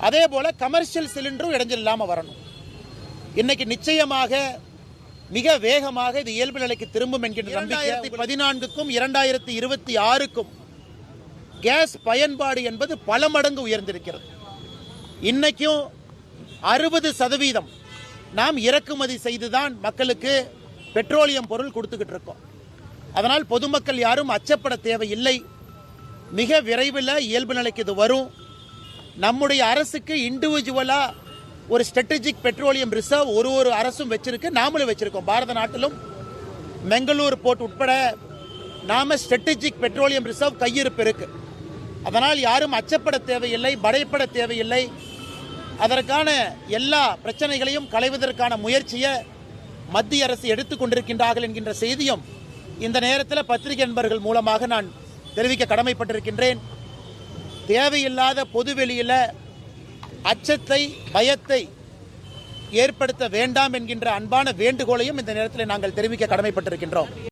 அதே போல கமர்ஷியல் சிலிண்டரும் இடைஞ்சல் இல்லாமல் வரணும். இன்னைக்கு நிச்சயமாக மிக வேகமாக இது இயல்பு நிலைக்கு திரும்பும் என்கின்ற நம்பிக்கை. 2014க்கும் 2026க்கும் கேஸ் பயன்பாடு என்பது பல மடங்கு உயர்ந்திருக்கிறது. இன்னைக்கும் 60% நாம் இறக்குமதி செய்துதான் மக்களுக்கு பெட்ரோலியம் பொருள் கொடுத்துக்கிட்டு இருக்கோம். அதனால் பொதுமக்கள் யாரும் அச்சப்பட தேவையில்லை. மிக விரைவில் இயல்பு நிலைக்கு இது வரும். நம்முடைய அரசுக்கு இண்டிவிஜுவலா ஒரு ஸ்ட்ராட்டஜிக் பெட்ரோலியம் ரிசர்வ் ஒரு அரசும் வச்சிருக்கு, நாமளும் வச்சிருக்கோம். பாரத நாட்டிலும் மெங்களூர் போர்ட் உட்பட நாம ஸ்ட்ராட்டஜிக் பெட்ரோலியம் ரிசர்வ் கையிருப்பு இருக்கு. அதனால் யாரும் அச்சப்பட தேவையில்லை, பயப்பட தேவையில்லை. அதற்கான எல்லா பிரச்சனைகளையும் களைவதற்கான முயற்சியை மத்திய அரசு எடுத்துக் கொண்டிருக்கின்றார்கள் என்கின்ற செய்தியும் இந்த நேரத்தில் பத்திரிகை நண்பர்கள் மூலமாக நான் தெரிவிக்க கடமைப்பட்டிருக்கின்றேன். தேவையில்லாத பொதுவெளியில் அச்சத்தை, பயத்தை ஏற்படுத்த வேண்டாம் என்கின்ற அன்பான வேண்டுகோளையும் இந்த நேரத்தில் நாங்கள் தெரிவிக்க கடமைப்பட்டிருக்கின்றோம்.